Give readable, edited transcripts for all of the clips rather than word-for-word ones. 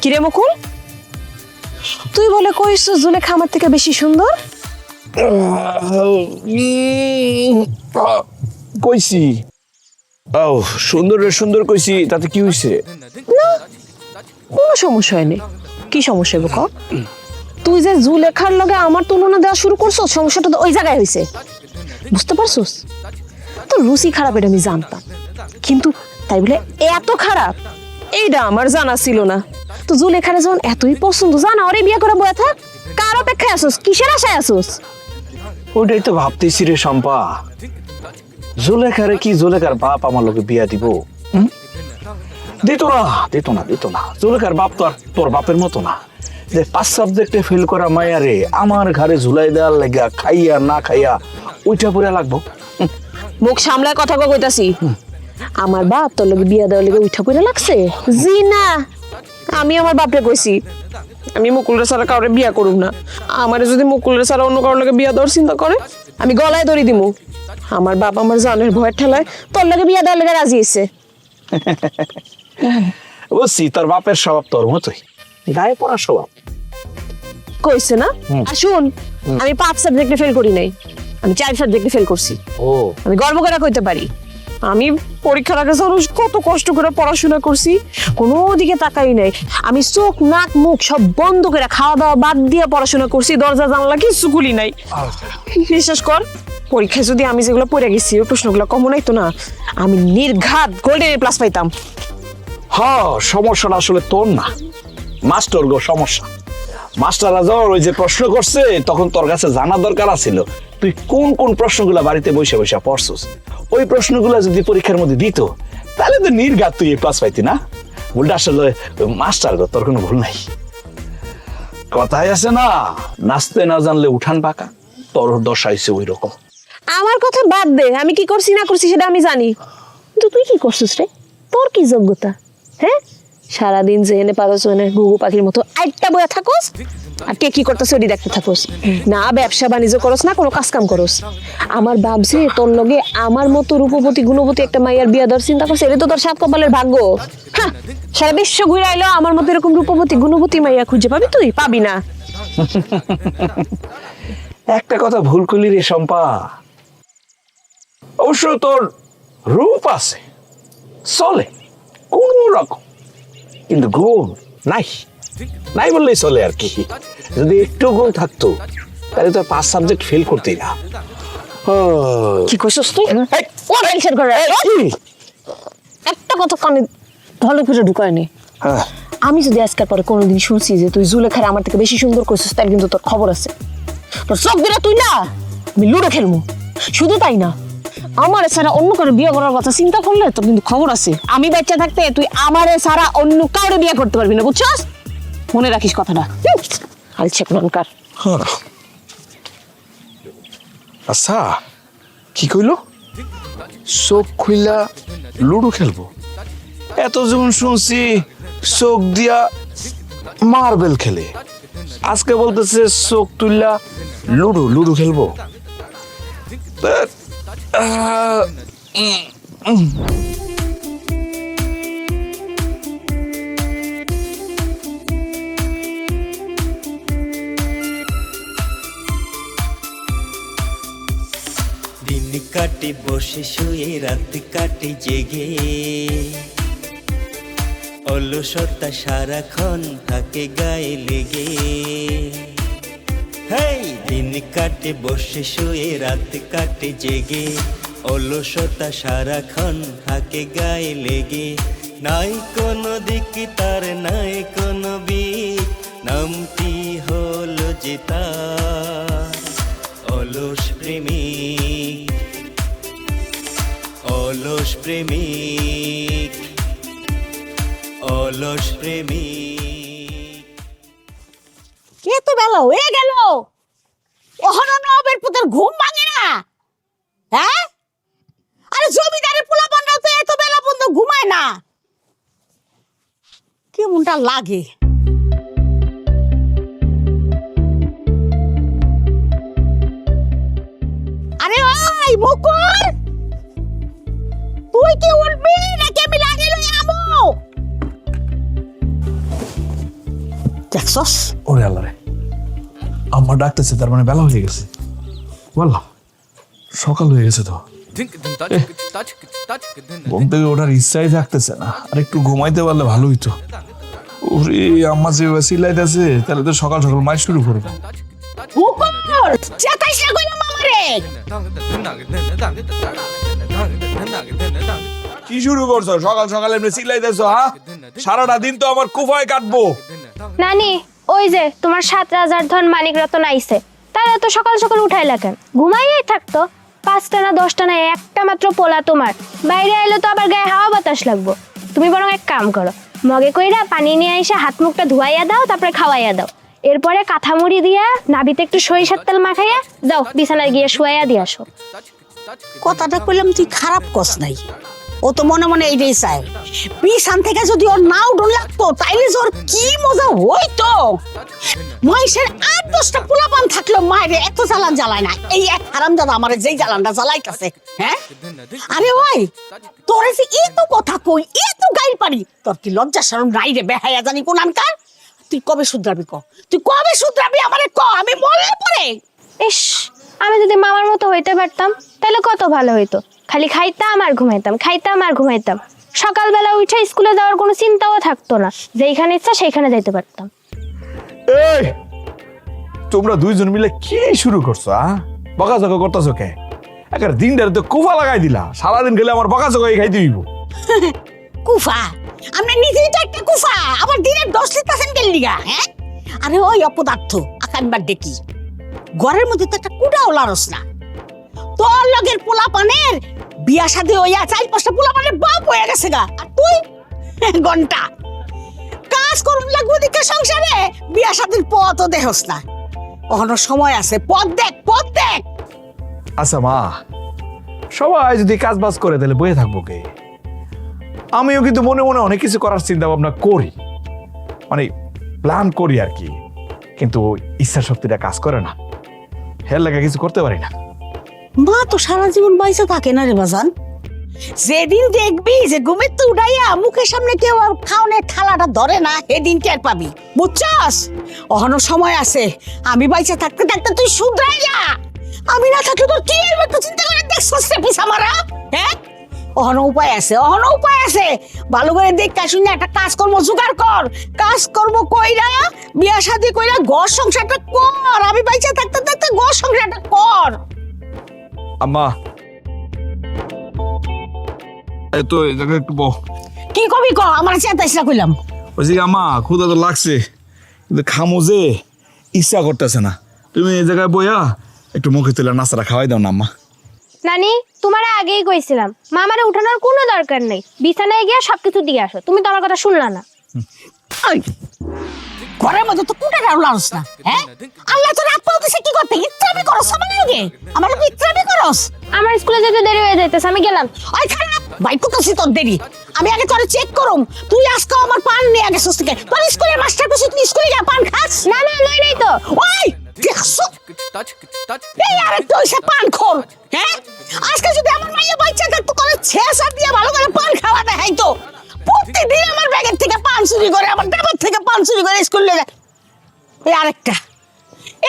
কিরে মুকুল, তুই বলে কইস জুলেখা আমার থেকে বেশি সুন্দর? কইছি সুন্দর সুন্দর কইছি, তাতে কি হইছে? না, কোনো সমস্যা হয়নি। কি সমস্যা হবে ক? তুই যে জুলেখার লগে আমার তুলনা দেওয়া শুরু করছো, সমস্যাটা তো ওই জায়গায় হয়েছে। বুঝতে পারছোস? তোর রুচি খারাপ এটা আমি জানতাম, কিন্তু তাই বলে এত খারাপ এইটা আমার জানা ছিল না। তো জুলেখারে যখন এতই পছন্দ, জানা ওরে বিয়ে করে বয়ে থাক। কার অপেক্ষায় আসোস? কিসের আশায় আসোস? ওইটাই তো ভাবতেছি রে শম্পা। জুলেখারে কি জুলেখার বাপ আমার লোকে বিয়া দিব? দিত না। জুলেখার বাপ তো আর তোর বাপের মতো না যে 5 সাবজেক্টে ফেল করা মায়ারে আমার ঘরে ঝুলাই দেওয়ার লাগা খাইয়া না খাইয়া ওইটা পড়ে লাগবো। মুখ সামলায় কথা কইতাছি। আমার বাপ তোর লগে বিয়া দেওয়ার লগে উঠা পড়ে লাগছে? জি না, আমি আমার বাপরে কইছি আমি মুকুলের ছাড়া কাউরে বিয়া করুম না। আমারে যদি মুকুলের ছাড়া অন্য কারোর লগে বিয়া দেওয়ার চিন্তা করে, আমি গলায় দড়ি দিমু। আমার বাপ আমার জানের ভয়ের ঠেলায় তোর লগে বিয়া দেওয়ার লগে রাজি হইছে। বুঝছি, তোর বাপের স্বভাব তোর মতোই, গায়ে পড়া স্বভাব। কইছে না? আর শুন, আমি 5 সাবজেক্টে ফেল করি নাই, আমি 4 সাবজেক্টে ফেল করছি। ও, আমি গর্ব করে কইতে পারি আমি পরীক্ষার আগে কত কষ্ট করে পড়াশোনা করছি, কোনো দিকে তাকাই নাই। আমি চোখ নাক মুখ সব বন্ধ করে খাওয়া দাওয়া বাদ দিয়ে পড়াশোনা করছি, দরজা জানলা কিছু খুলি নাই। বিশ্বাস কর, পরীক্ষায় যদি আমি যেগুলো পড়ে গেছি ওই প্রশ্নগুলো কমন হইতো না, আমি নির্ঘাত গোল্ডেন প্লাস পাইতাম। সমস্যাটা আসলে তোর না, মাস্টার গো সমস্যা। মাস্টাররা যখন ওই যে প্রশ্ন করছে, তখন তোর কাছে জানা দরকার ছিল তুই কোন কোন প্রশ্নগুলা বাড়িতে বসে বসে পড়ছস। ওই প্রশ্নগুলা যদি পরীক্ষার মধ্যে দিত, তাহলে তো নির্ঘাত তুই প্লাস পাইতি না। ভুলটা আসলে মাস্টার গো, তোর কোনো ভুল নাই। কথাই আছে না, নাচতে না জানলে উঠান পাকা, তোর দশা হইছে ওই রকম। আমার কথা বাদ দে, আমি কি করছি না করছি সেটা আমি জানি, কিন্তু তুই কি করছিস রে? তোর কি যোগ্যতা? হ্যাঁ, সারাদিন জেনে পারোস না ঘুঘু পাখির মতো আইটা বয়া থাকোস, আর কে কি করতেছ ওটি দেখতে থাকোস। না ব্যবসা বাণিজ্য করস, না কোনো কাজ কাম করস। আমার ভাবছে তোর লগে আমার মতো রূপবতী গুণবতী একটা মাইয়ার বিয়া দেওয়ার চিন্তা করছে, এটা তো তোর 7 কপালের ভাগ্য। হ্যাঁ, সারা বিশ্ব ঘুরে আইলো, আমার মতো এরকম রূপবতী গুণবতী মাইয়া খুঁজে পাবি? তুই পাবি না। একটা কথা ভুল করলি রে শম্পা, অবশ্য তোর রূপ আছে, চলে কোন রকম, কিন্তু গুণ নাই বললেই চলে আর কি। যদি একটু গুণ থাকতো তাহলে তো 5 সাবজেক্ট ফেল করতেই না। কি করছিস তুই? একটা কথা কানে ভালো করে ঢুকায় নি। আমি যদি আজকের পরে কোনোদিন শুনছি যে তুই জুলেখারে আমার থেকে বেশি সুন্দর করছিস, তাহলে কিন্তু তোর খবর আছে। তোর চোখ দিলে তুই না, আমি লুডো খেলবো। শুধু তাই না, আমার ছাড়া অন্য কারো বিয়ে করার কথা চিন্তা করলে তোর কিন্তু খবর আছে। আমি বাচ্চা থাকতে তুই আমার ছাড়া অন্য কাউরে বিয়ে করতে পারবি না, বুঝছস? মনে রাখিস কথাটা। আলছে কোনকার। আচ্ছা, কি কইলো? চোখ খুইলা লুডো খেলবো? এত যখন শুনছি চোখ দিয়া মার্বেল খেলে, আজকে বলতেছে চোখ তুইলা লুডো খেলবো। দিন কাটে বসে শুয়ে, রাত কাটে জেগে, অলসতা সারাক্ষণ থাকে গায়ে লেগে। হেই, দিন কাটে বসে শুয়ে, রাত কাটে জেগে, অলসতা সারাক্ষণ থাকে গায়ে লেগে। নাই কোনো দিক তার, নাই কোনো বিক, নামটি হলো যে তার অলস প্রেমিক, অলস প্রেমিক, অলস প্রেমিক। এত বেলা হয়ে গেল, ওহনো নবের পুতের ঘুম ভাঙে না? হ্যাঁ, আরে জমিদারের পোলাপানরা তো এত বেলা পর্যন্ত ঘুমায় না, কেমনটা লাগে। আরে ওই মুকুল, তুই কি উঠবি নাকি আমি লাগিয়ে লই আমো? দেখছস? ওরে আল্লাহ রে, আম্মা ডাকতেছে, তার মানে বেলা হয়ে গেছে। বললাম সকাল হয়ে গেছে তো, ঘুম থেকে ওঠার ইচ্ছাই থাকতেছে না। আর একটু ঘুমাইতে পারলে ভালো হইতো। ওরে আম্মা যে চিল্লাইতেছে, তাহলে তো সকাল সকাল মাই শুরু করবো। উপর চেতাইস না কইলাম আমারে। কি শুরু করছো সকাল সকাল এমনি চিল্লাইতেছো? হ্যাঁ, সারাটা দিন তো আমার কুফায় কাটবো। নানি, ওই যে তোমার 7 রাজার ধন মানিক রতন আইছে, তারা তো সকাল সকাল উঠাইলা কেন? ঘুমাইয়াই থাকতো। 5টা না 10টা না, একটা মাত্র পোলা তোমার। বাইরে আইলে তো আবার গায়ে হাওয়া বাতাস লাগবো। তুমি বরং এক কাম করো, মগে কইরা পানি নিয়ে আইসা হাত মুখটা ধুয়াইয়া দাও, তারপরে খাওয়াইয়া দাও। এরপরে কাঁথা মুড়ি দিয়া নাভিতে একটু সরিষার তেল মাখাইয়া যাও, বিছানায় গিয়ে শুয়াইয়া দিয়ে আসো। কথাটা কইলাম তুই খারাপ কস নাই। ও তো মনে মনে এইটাই চায়। বিছান থেকে যদি ওর নাও ডর লাগতো, তাইলে যে ওর কি মজা হইতো। মহেশের 8-10টা পোলাপান থাকলো, মায়ের এত জ্বালান জ্বালায় না। এই এক হারামজাদা আমার যেই জ্বালানটা জ্বালাইতেছে। হ্যাঁ, আরে ওই তোরে যে এত কথা কই, এত গাইল পারি, তোর কি লজ্জা শরম নাই রে? বেহায়া জানি কোন আনকার। তুই কবে শুধরাবি ক? তুই কবে শুধরাবি আমারে ক? আমি মরলে পরে। ইস, আমি যদি মামার মতো হইতে পারতাম তাহলে কত ভালো হইতো। খালি খাইতাম আর ঘুমাইতাম, খাইতাম আর ঘুমাইতাম। সকালবেলা উঠে স্কুলে যাওয়ার কোনো চিন্তাও থাকতো না। যেইখানে ইচ্ছা সেইখানে যাইতে পারতাম। এই তোমরা দুইজন মিলে কি শুরু করছো? বকাঝকা করতেছো কে? একের দিনটার তো কুফা লাগাই দিলা। সারাদিন গেলে আমার বকাঝকা খাইতে হইব। কুফা? আমরা নিজেই তো একটা কুফা, আবার দিনের 10 লিটার গেল লিগা। হ্যাঁ, আরে ওই অপদার্থ আকানবার দেখি ঘরের মধ্যে তো একটা কুড়াও লারস না। তোর লগের পোলাপানের বিয়া শাদী হইয়া 4-5টা পোলাপানের বাপ হয়ে গেছে গা। আর তুই ঘন্টা কাজ করুন লাগবো দিকে সংসারে, বিয়া শাদীর পথও দেখোস না। কখনো সময় আছে, পথ দেখ, পথ দেখ। আচ্ছা মা, সবাই যদি কাজ বাজ করে তাহলে বয়ে থাকবো কে? আমিও কিন্তু মনে মনে অনেক কিছু করার চিন্তা ভাবনা করি, মানে প্ল্যান করি আর কি, কিন্তু ইচ্ছা শক্তিটা কাজ করে না। হের লাগা কিছু করতে পারি না। মা তো সারা জীবন বাইসা থাকে না রে বাজান। যেদিন দেখবি যে ঘুমের তো উঠাইয়া মুখের সামনে কেউ আর খাওনের থালাটা ধরে না, সেদিন টের পাবি, বুঝছস? অহনো সময় আছে। আমি বাইসা থাকতে থাকতে তুই শুধরাই যা। আমি না থাকলে তোর কি এর মতো চিন্তা করে দেখছস রে পিছা মারা? হ্যাঁ, অহনো উপায় আছে, অহনো উপায় আছে। ভালো করে দেখ শুনে একটা কাজকর্ম জোগাড় কর। কাজকর্ম কইরা বিয়া শাদী কইরা ঘর সংসারটা কর। আমি বাইসা থাকতে থাকতে ঘর সংসারটা কর। আম্মা, এই তো এই জায়গায় একটু বহ। কি কবি ক, আমার চেতাইস না কইলাম। ওই যে আম্মা, ক্ষুধা তো লাগছে, কিন্তু খামো যে ইচ্ছা করতেছে না। তুমি এই জায়গায় বইয়া একটু মুখে তুলে নাস্তাটা খাওয়াই দাও না আম্মা। নানি, তোমার আগেই কইছিলাম মামারে উঠানোর কোনো দরকার নেই। বিছানায় গিয়ে সবকিছু দিয়ে আসো। তুমি তো আমার কথা শুনলা না। ওই, ঘরের মধ্যে তো কুটাটা লাউস না। হ্যাঁ, আল্লাহ তো রাত পাও দিছে কি করতে? ইত্রামি করস আমার লগে, আমার লগে ইত্রামি করস। আমার স্কুলে যেতে দেরি হয়ে যাইতেছে, আমি গেলাম। ওই খারাপ ভাই, কতছি তোর দেরি। আমি আগে তোরে চেক করুম। তুই আজকে আমার পান নিয়ে গেছিস থেকে। তোর স্কুলের মাস্টার কইছিস তুই স্কুলে যা পান খাস? না না, লই নাই তো। ওই দেখছো, এই আরে তুই সে পান খোর। হ্যাঁ, আজকে যদি আমার মাইয়া বাচ্চা থাকতো তোরে ছেঁচা দিয়ে ভালো করে পান খাওয়া দেখাইতো। প্রতিদিন আমার ব্যাগের থেকে পান চুরি করে, আমার ডাবার থেকে পান চুরি করে স্কুলে যায়। এই আরেকটা,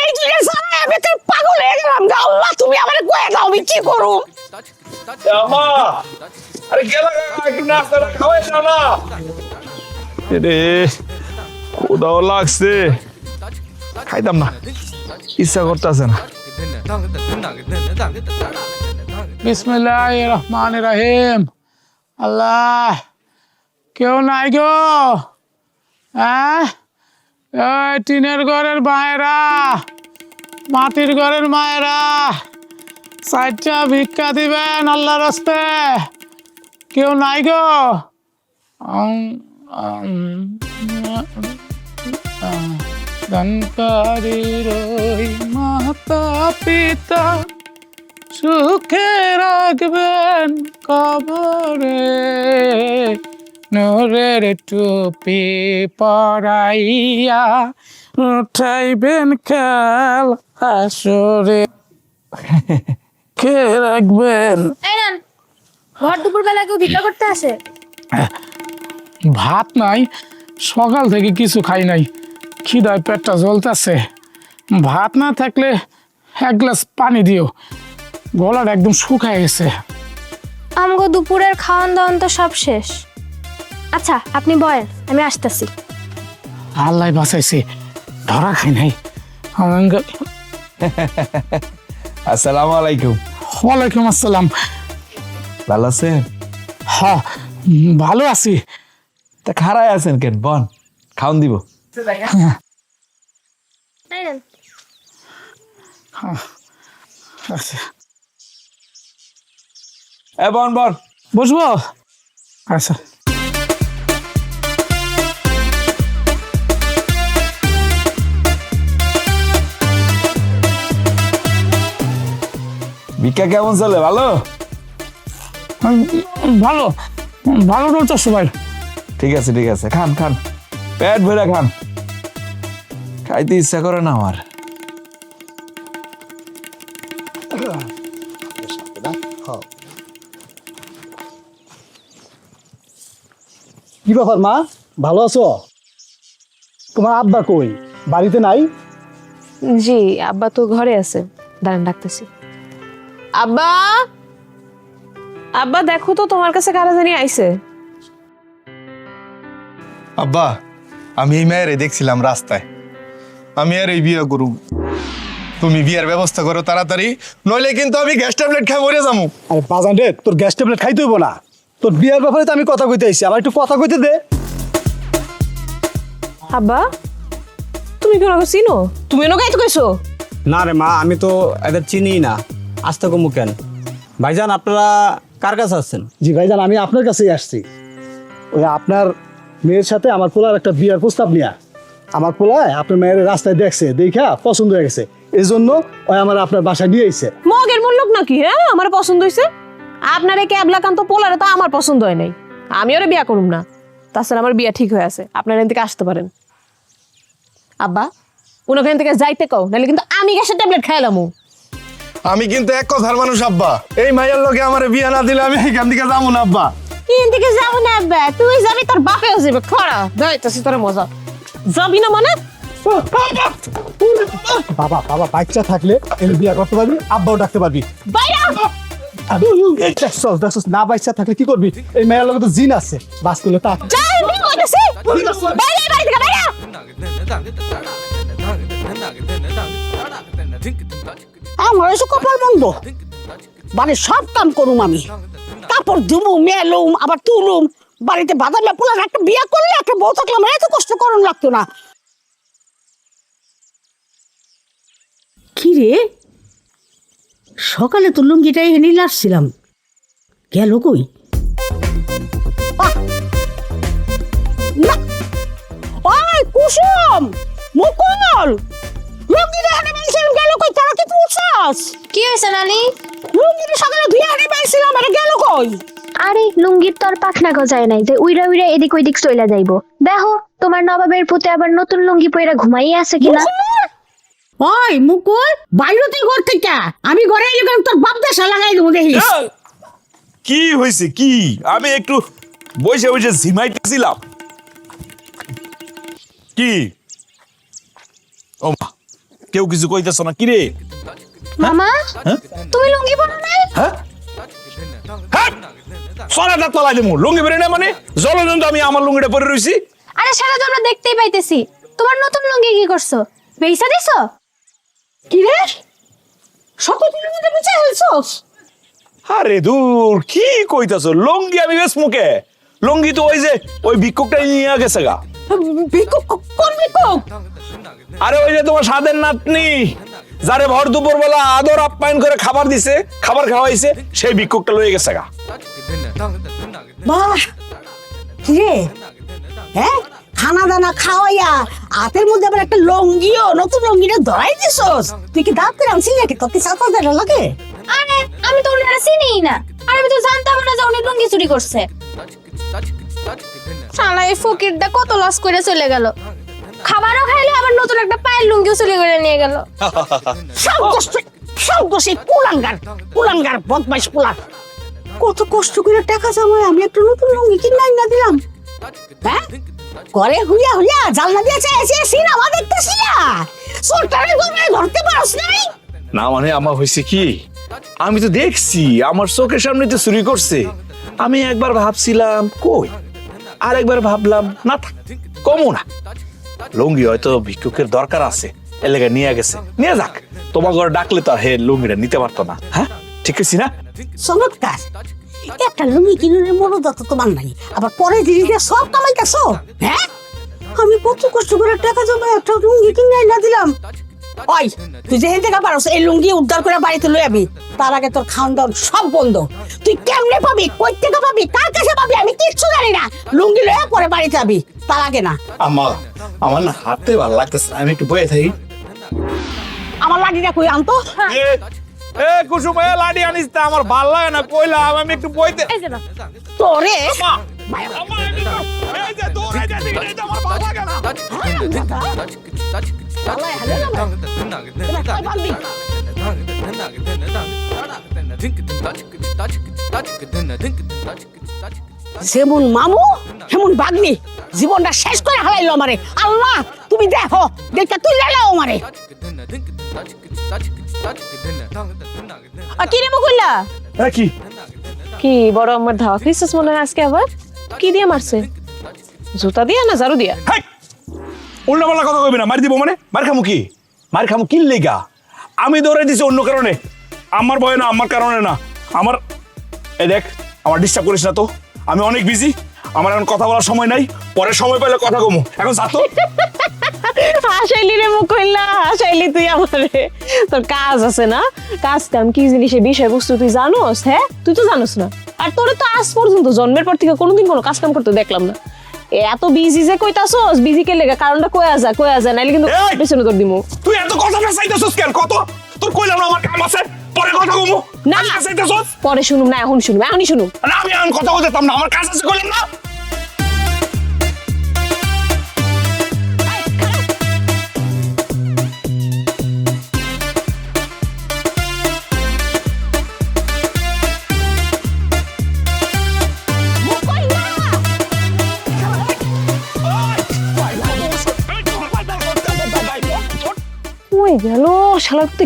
এই দুইটা জানাই আমি তো পাগল হয়ে গেলাম। আল্লাহ, তুমি আমারে কয়ে দাও আমি কি করুম? আম্মা, আরে গেলা একটু নাস্তাটা খাওয়াই দাও না। রে ক্ষুধাও লাগছে, খাইতাম না, ইচ্ছা করতেছে না। বিসমিল্লাহির রহমানির রহিম। আল্লাহ, কেউ নাই গো? হ্যাঁ, ওই টিনের ঘরের মায়েরা, মাটির ঘরের মায়েরা, 4টা ভিক্ষা দিবেন আল্লাহর রাস্তে। কেউ নাই গো? দানকারীর ওই মাতা পিতা সুখে রাখবেন কবরে, নূরের টুপি পরাইয়া উঠাইবেন কাল হাসরে। কে রাখবেন? এই নেন, ভর দুপুর বেলা কেউ ভিক্ষা করতে আসে? ভাত নাই, সকাল থেকে কিছু খাই নাই। খিদায় পেটটা জ্বলতেছে, ভাত না থাকলে এক গ্লাস পানি দিও, গলাটা একদম শুকায় গেছে। আমগো দুপুরের খাওয়ান দাওয়ান তো সব শেষ। আচ্ছা আপনি বলেন, আমি আসতেছি। আল্লাহ বাঁচাইছে, ধরা খাই নাই। আসসালামু আলাইকুম। ওয়ালাইকুম আসসালাম। ভালো আছেন? হ্যাঁ ভালো আছি। তা খারাই আছেন কেন? বন, খাওন দিব। আচ্ছা, এ বন বন। বসবো? আচ্ছা। ভিক্ষা কেমন চলে? ভালো? ভালো ভালো চলছে সবাই। ঠিক আছে ঠিক আছে, খান খান, পেট ভরে খান। খাইতে ইচ্ছা করে না আমার। কি ব্যাপার মা, ভালো আছো? তোমার আব্বা কই? বাড়িতে নাই? জি আব্বা তো ঘরে আছে, দাঁড়ান ডাকতেছি। আব্বা, আব্বা দেখো তো তোমার কাছে কারা জানি আইছে। আব্বা, আমি এই মেয়েরে দেখছিলাম রাস্তায়, আমি আর এই বিয়ে করু। তুমি বিয়ের ব্যবস্থা করো তাড়াতাড়ি, নইলে কিন্তু আমি গ্যাস ট্যাবলেট খেয়ে মরে যাবো। আরে বাজান রে, তোর গ্যাস ট্যাবলেট খাইতে হইব না। তোর বিয়ের ব্যাপারে তো আমি কথা কইতে আইছি, আমার একটু কথা কইতে দে। আব্বা তুমি কি ওনাকে চিনো? তুমি ওনাকে আইতে কইছো? না রে মা, আমি তো এদের চিনি না। আসতে কমু কেন? ভাইজান আপনারা কার কাছে আসছেন? জি ভাইজান, আমি আপনার কাছেই আসছি। ওই আপনার মেয়ের সাথে আমার পোলার একটা বিয়ের প্রস্তাব নিয়ে। আমার পোলায় আপনার মেয়ের রাস্তায় দেখছে, দেখা পছন্দ হয়ে গেছে, এই জন্য ওই আমার আপনার বাসায় নিয়ে আইছে। মগের মূল্যক নাকি? হ্যাঁ আমার পছন্দ হয়েছে। আপনার এই ক্যাবলাকান্ত পোলারে তো আমার পছন্দ হয় নাই, আমি ওরে বিয়া করুম না। তাছাড়া আমার বিয়া ঠিক হয়ে আছে, আপনারা এখান থেকে আসতে পারেন। আব্বা ওনাকে এখান থেকে যাইতে কও, নাহলে কিন্তু আমি গ্যাসের ট্যাবলেট খাইলাম। আমি কিন্তু এক কথার মানুষ আব্বা, এই মায়ের লোকে আমার বিয়ে না দিলে আমি এখান থেকে যাবো না আব্বা। এখান থেকে যাবো না আব্বা, তুই যাবি, তোর বাপেও যাবে। খরা যাইতেছি তোর মজা, যাবি না মানে? বাবা বাবা, বাচ্চা থাকলে এর বিয়ে করতে পারবি, আব্বাও ডাকতে পারবি। দেখছস দেখছস, না বাচ্চা থাকলে কি করবি? এই মেয়ের লগে তো জিন আছে, বাস করলে তা আমার এসে কপাল বন্ধ, মানে সব কাম করুম আমি। কাপড় ধুবো, মেলুম, আবার তুলুম, বাড়িতে বাদামে পোলার একটা বিয়ে করলে একটা বউ থাকলে আমার এত কষ্ট করুন লাগতো না। কি রে, সকালে তো লুঙ্গিটা এনে আসছিলাম, গেল কই? ওই কুসুম, মুকুল, লুঙ্গিটা এনে বলছিলাম, গেল কই? তারা কি পুছাস? কি হয়েছে নানি? লুঙ্গিটা সকালে ধুয়ে এনে বলছিলাম, আরে গেল কই? আরে লুঙ্গির তো আর পাখনা গজায় নাই যে উইরা উইরা এদিক ওইদিক চইলা যাইবো। দেখো তোমার নবাবের পুতে আবার নতুন লুঙ্গি পইরা ঘুমাই আছে কিনা। ওই মুকুল, বাইরে তুই ঘর থেকে, আমি ঘরে এলে তোর বাপ দেশা লাগাই দেবো দেখিস। কি হয়েছে কি? আমি একটু বসে বসে ঝিমাইতেছিলাম। কি ও মা, কেউ কিছু কইতেছ না? কি রে? মামা তুমি লুঙ্গি পরো নাই? হ্যাঁ সরাটা তলাই দেবো, লুঙ্গি পরে না মানে? জলজন্ত আমি আমার লুঙ্গিটা পরে রইছি। আরে সেটা তো আমরা দেখতেই পাইতেছি। তোমার নতুন লুঙ্গি কি করছো? পয়সা দিছো? কি রে, শত দিনের মধ্যে বুঝে ফেলছস? আরে দূর, কি কইতাছ? লুঙ্গি আমি বেশ মুখে, লুঙ্গি তো ওই যে ওই ভিক্ষুকটাই নিয়ে গেছে গা। ভিক্ষুক? কোন ভিক্ষুক? আরে ওই যে তোমার সাদের নাতনি, যারে ভর দুপুর বেলা আদর আপ্যায়ন করে খাবার দিছে, খাবার খাওয়াইছে, সেই ভিক্ষুকটা লয়ে গেছে গা। বাহ, কি রে, হ্যাঁ খানা দানা খাওয়াইয়া হাতের মধ্যে আবার একটা লঙ্গিও, নতুন লঙ্গিটা ধরাই দিছস। তুই কি দাঁত করে আনছিলি নাকি? তোর কি সাথে দেড় লাগে? আরে আমি তো ওনারা চিনিই না, আর আমি তো জানতাম না যে উনি লুঙ্গি চুরি করছে। শালা এই ফকিরটা কত লস করে চলে গেল, খাবারও খাইলো আবার নতুন একটা পায়ের লুঙ্গিও চুরি করে নিয়ে গেল। সব দোষে কুলাঙ্গার, কুলাঙ্গার বদমাইশ কুলার। কত কষ্ট করে টাকা জমায় আমি একটা নতুন লুঙ্গি কিনে না দিলাম, হ্যাঁ ঘরে হুইয়া হুইয়া জানলা দিয়ে এসে সিনেমা দেখতেছি না চোরটারে ধরতে পারছ নাই? না মানে আমার হয়েছে কি, আমি তো দেখছি আমার চোখের সামনে তো চুরি করছে। আমি একবার ভাবছিলাম কই, আর একবার ভাবলাম না থাক, কমও না, লুঙ্গি হয়তো ভিক্ষুকের দরকার আছে, এর লেগে নিয়ে গেছে, নিয়ে যাক। তোমার ঘরে ডাকলে তো আর হে লুঙ্গিটা নিতে পারতো না। হ্যাঁ ঠিক আছে না? চমৎকার, একটা লুঙ্গি কিনুনের মনোদা তো তোমার নাই, আবার পরে জিনিসটা সব কামাইতেছো। হ্যাঁ আমি কত কষ্ট করে টাকা জমা একটা লুঙ্গি কিনে না দিলাম। ওই তুই যেখান থেকে পারস এই লুঙ্গি উদ্ধার করে বাড়িতে লই আবি, তার আগে তোর খাওয়ান দাওয়ান সব বন্ধ। তুই কেমনে পাবি, কই থেকে পাবি, কার কাছে পাবি আমি কিচ্ছু জানি না। লুঙ্গি লয়ে পরে বাড়িতে যাবি, তার আগে না। আমার না হাতে ভালো লাগতেছে, আমি একটু বয়ে থাকি। আমার লাঠিটা কই আনতো। এ কুসুম, এ লাডি আনিস তা, আমার ভাল লাগে না, কইলাম আমি একটু বইতে। এই যে না তোরে এই যে তোর এই যে দিকে, এই যে আমার ভাল লাগে না। যেমন মামু সেমন বাগনি, জীবনটা শেষ করে হারাইলো আমারে। আল্লাহ তুমি দেখো, দেখে তুই লাগাও আমারে। কি রে মুকুল্লা, এ কি কি বড় আমার ধাওয়া খাইছিস মনে হয় আজকে আবার? কি দিয়ে মারছে, জুতা দিয়া না ঝাড়ু দিয়া? হাই, উল্টা পাল্টা কথা কইবি না, মার দিব মানে। মার খামু কি, মার খামু কি লেগা? আমি দৌড়াই দিছি অন্য কারণে, আমার ভয় না, আমার কারণে না। আমার এই দেখ, আমার ডিস্টার্ব করিস না তো, আমি অনেক বিজি, আমার এখন কথা বলার সময় নাই, পরে সময় পেলে কথা কমু। এখন যা তো। হাসাইলি রে মুকুল্লা, হাসাইলি তুই আমারে। তোর কাজ আছে না, কাজ কাম কি জিনিসের বিষয়বস্তু তুই জানোস? হ্যাঁ তুই তো জানোস না। আর তোরে তো আজ পর্যন্ত জন্মের পর থেকে কোনোদিন কোনো কাজ কাম করতে দেখলাম না। এত বিজি যে কইতাছস, বিজি কে লেগে, কারণটা কয়া যা নাইলে কিন্তু এই! পেছনে তোর দিমু। তুই এত কথা চাইতেছস কেন? কত তোর কইলাম না আমার কাম আছে, পরে কথা কমু। না। চাইতেছস পরে শুনুম না, এখন শুনুম, এখনই শুনুম। না, আমি এখন কথা বলতাম না, আমার কাজ আছে কইলাম না। ওই গেল শালা তো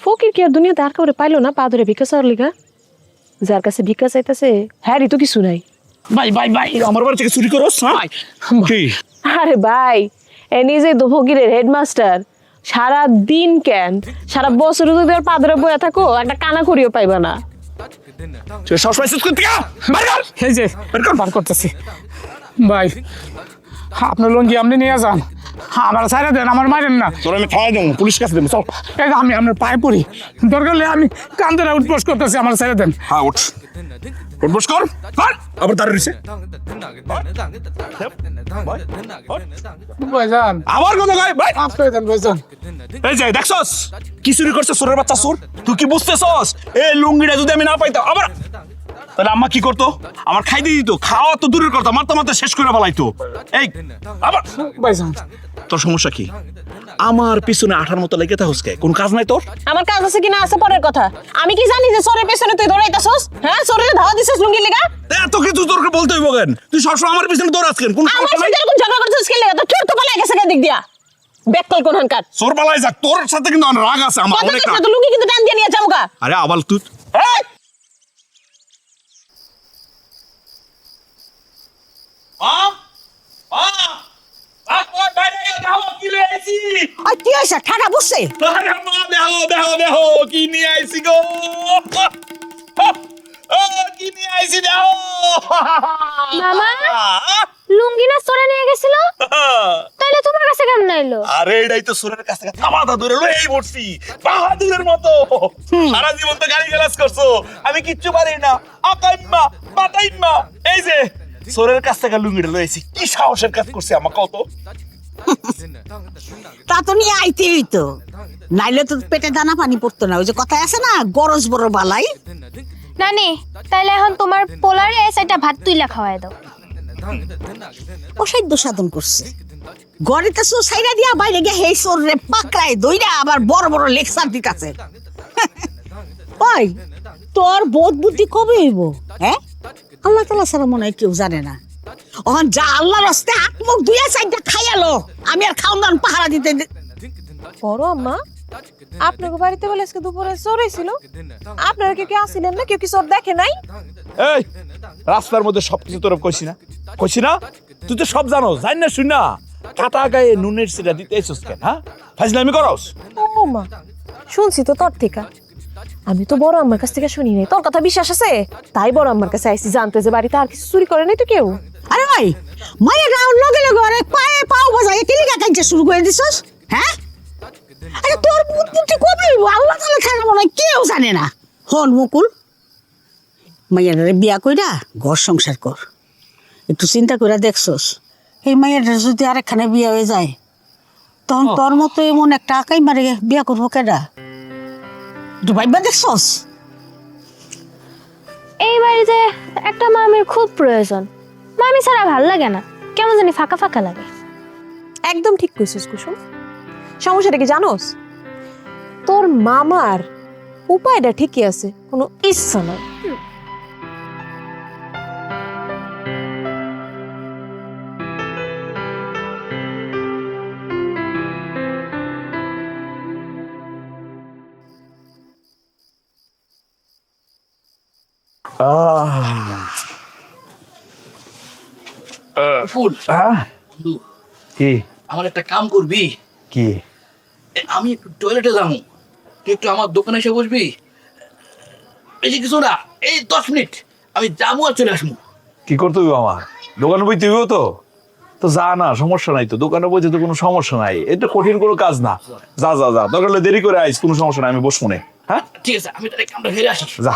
ফকির কি আর দুনিয়াতে আর কাউরে পাইলো না পা ধরে ভিক্ষা চাওয়ার লিগা? যার কাছে ভিক্ষা চাইতেছে হ্যারই তো কিছু নাই। ভাই আমার বাড়ি থেকে চুরি করস? হ্যাঁ কি? আরে ভাই, এনি যে ফকিরের হেডমাস্টার, সারা দিন কেন সারা বছর যদি ওর পা ধরে বয়ে থাকো, একটা কানা করিও পাইবা না। তুই সবসময় সুস্থ থেকে বার কর। এই যে বার করতেছি ভাই, আপনার লুঙ্গি আপনি নিয়ে যান, আমার ছাইরা দেন, আমার মারেন না। তোর আমি খাওয়াই দেবো, পুলিশ কাছে দেবো, চল। এই যে আমি আপনার পায়ে পড়ি, দরকার হলে আমি কান্দরে উঠবোস করতেছি, আমার ছাইরা দেন। হ্যাঁ উঠ, উঠবোস কর, আবার দাঁড়িয়ে রয়েছে। ভাইজান আবার কথা কয় ভাই। মাফ করে দেন ভাইজান। এই যে দেখছস কি চুরি করছে, চোরের বাচ্চা চোর। তুই কি বুঝতেছস? এই লুঙ্গিটা যদি আমি না পাইতাম, আবার তাহলে আম্মা কি করতো? আমার খাই দিয়ে দিত, খাওয়া তো দূরের কথা, মারতে মারতে শেষ করে ফেলাইতো। এই আবার ভাইজান তোর সমস্যা কি? আমার পিছনে আঠার মতো লেগে থাকস কে? কোন কাজ নাই তোর? আমার কাজ আছে কিনা আছে পরের কথা, আমি কি জানি যে চোরের পেছনে তুই দৌড়াইতাছস? হ্যাঁ চোরের ধাওয়া দিছিস লুঙ্গির লিগা? এত কিছু তোর বলতে হইব কেন? তুই সবসময় আমার পিছনে দৌড়াস কেন? কোন আমার সমস্যা নাই? সাথে এরকম ঝগড়া করছিস কি লিগা? তোর চোর তো পালাই গেছে দিক দিয়া, বেকল কোনখানকার। চোর পালাই যাক, তোর সাথে কিন্তু আমার রাগ আছে, আমার অনেক রাগ। তো লুঙ্গি কিন্তু টান দিয়ে নিয়ে যামগা। আরে আবার তুই এই! আর কি হয়েছে, ঠাডা বুঝছে? কি নিয়ে আইছি গো, কি নিয়ে আইছি দেখো। মামা লুঙ্গি না চোরে নিয়ে গেছিল, তাইলে তোমার কাছে কেমন এলো? আরে এটাই তো সুরের কাছ থেকে থামাতা দূরে লই পড়ছি, বাহাদুরের মতো। সারা জীবন তো গালি গালাজ করছো, আমি কিচ্ছু পারি না, আকাইম্মা বাতাইম্মা। এই যে সুরের কাছ থেকে লুঙ্গিটা লইছি, কি সাহসের কাজ করছে আমার কত। তা তো নিয়ে আইতে হইতো, নাইলে তো পেটে দানা পানি পড়তো না। ওই যে কথায় আছে না, গরজ বড় বালাই। নানি তাইলে এখন তোমার পোলারে সেটা ভাত তুইলা খাওয়াই দাও। অসাধ্য সাধন করছে, ঘরে তো সাইরা দিয়া বাইরে গিয়ে হেই চোর রে পাকড়ায় দইরা আবার বড় বড় লেকচার দিতাছে। ওই তোর বোধ বুদ্ধি কবে হইব? হ্যাঁ, আল্লাহ তাআলা ছাড়া মনে হয় কেউ জানে না। অহন যা আল্লাহর রাস্তায় আত্মক দুইয়া চাইটা খাইয়ালো, আমি আর খাওন দান পাহারা দিতে বড় আম্মা, আপনার বাড়িতে বলে আজকে দুপুরে চোর হয়েছিল? আপনারা কেউ আসছিলেন না? কেউ কি চোর দেখে নাই? এই রাস্তার মধ্যে সবকিছু তোর কইছি না তুই তো সব জানো, জানি না শুন না কাটা গায়ে নুনের সিটা দিতে এসেছিস কেন? হ্যাঁ, ফাজলামি করস? ও মা, শুনছি তো তোর থেকে। আমি তো বড় আম্মার কাছ থেকে শুনি নাই। তোর কথা বিশ্বাস আছে তাই বড় আম্মার কাছে আইছি জানতে যে বাড়িতে আর কিছু চুরি করে নাই তো কেউ। আরে ভাই, মায়ের লগে লগে আরে পায়ে পাও বাজায় কিলিকা কাইতে শুরু করে দিছস। হ্যাঁ, আরে তোর বুদ্ধি কবে হইব? আল্লাহ তাআলা ছাড়া মনে হয় কেউ জানে না। হন মুকুল, মায়ের বিয়া কইরা ঘর সংসার কর। একটু চিন্তা করে দেখছস, এই মায়ের যদি আরেকখানে বিয়া হয়ে যায় তখন তোর মতো এমন একটা আকাই মারে বিয়া করবো কেডা? একটু ভাইবা দেখছস? এই বাড়িতে একটা মামির খুব প্রয়োজন। মামি ছাড়া ভাল লাগে না, কেমন জানি ফাঁকা ফাঁকা লাগে। একদম ঠিক কইছিস কুসুম। সমস্যাটা কি জানোস? তোর মামার উপায়টা ঠিকই আছে, কোনো ইচ্ছা নয়। ফুল কি আমার একটা কাম করবি? কি? আমি একটু টয়লেটে যাবো, তুই একটু আমার দোকানে এসে বসবি। বেশি কিছু না, এই 10 মিনিট আমি যাবো আর চলে আসবো। কি করতে হইব আমার? দোকানে বইতে হইব তো? তো যা না, সমস্যা নাই তো, দোকানে বইতে তো কোনো সমস্যা নাই, এটা কঠিন কোনো কাজ না। যা যা যা, দরকার হলে দেরি করে আইস, কোনো সমস্যা নাই, আমি বসবো না। হ্যাঁ ঠিক আছে, আমি তাহলে কামটা ফিরে আসি। যা।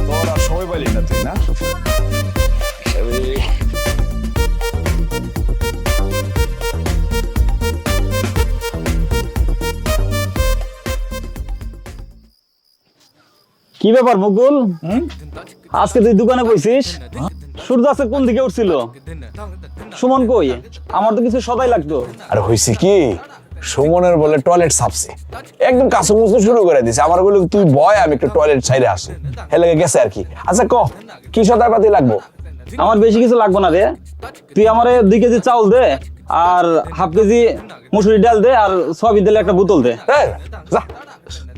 তোর আর সময় পাইলি না তুই, না? কি ব্যাপার মুকুল, আজকে তুই দোকানে বইছিস? সূর্য আজকে কোন দিকে উঠছিল? সুমন কই? আমার তো কিছু সদাই লাগতো। আর হয়েছে কি, সুমনের বলে টয়লেট সাফছে, একদম কাছে মুছতে শুরু করে দিছে। আমার বলে তুই বয়, আমি একটু টয়লেট ছাইরে আসি, হেলে গেছে আর কি। আচ্ছা ক, কি সদাইপাতি লাগবো? আমার বেশি কিছু লাগবে না রে, তুই আমার 2 কেজি চাউল দে, আর হাফ কেজি মুসুরি ডাল দে, আর সবই দিলে একটা বোতল দে। যা,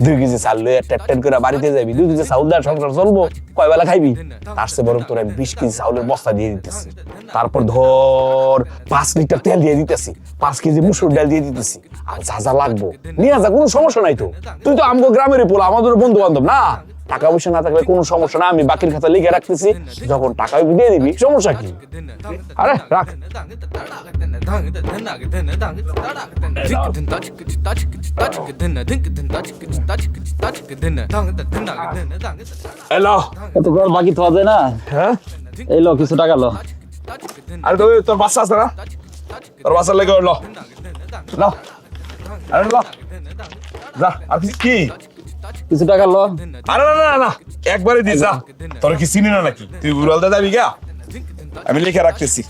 2 কেজি চাল লয়ে টেপ করে বাড়িতে যাবি, 2 কেজি চাউল দেওয়ার সংসার চলবো, কয় বেলা খাইবি? তার চেয়ে বরং তোর 20 কেজি চাউলের বস্তা দিয়ে দিতেছি, তারপর ধর 5 লিটার তেল দিয়ে দিতেছি, 5 কেজি মুসুর ডাল দিয়ে দিতেছি, আর যা যা লাগবো নিয়ে যা, কোনো সমস্যা নাই তো। তুই তো আমগো গ্রামেরই পোলা, আমাদের বন্ধু বান্ধব না, টাকা পয়সা না থাকলে কোনো সমস্যা না, আমি বাকির খাতা লিখে রাখতেছি, যখন টাকা দিয়ে দিবি সমস্যা কি? আরে রাখ। এলো এত করে বাকি থাকা যায় না? হ্যাঁ, এই লো কিছু টাকা লো। আরে তোর বাচ্চা আছে না? তোর বাচ্চার লেগে লো, আরে লো, যা। আর কি কিছু টাকা লো। আরে না না না, একবারে দি যা। তোর কি চিনি না নাকি? তুই উড়ালতে যাবি গা, আমি লিখে রাখতেছি।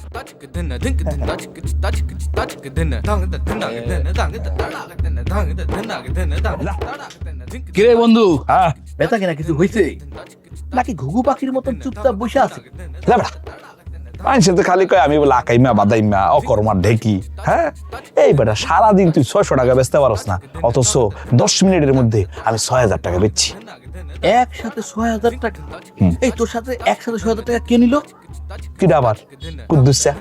কিরে বন্ধু, হ্যাঁ, বেতা কিনা কিছু হয়েছে নাকি ঘুঘু পাখির মতন চুপচাপ বসে আছে? মানুষের তো খালি কয় আমি বলে আকাইমা বাদাইমা অকর্মার ঢেকি। হ্যাঁ, এই বেটা সারাদিন তুই 600 টাকা বেচতে পারস না, অথচ 10 মিনিটের মধ্যে আমি 6000 টাকা বেচছি। একসাথে 6000 টাকা? এই তোর সাথে একসাথে 6000 টাকা কে নিল? কিটা আবার? কুদ্দুসা।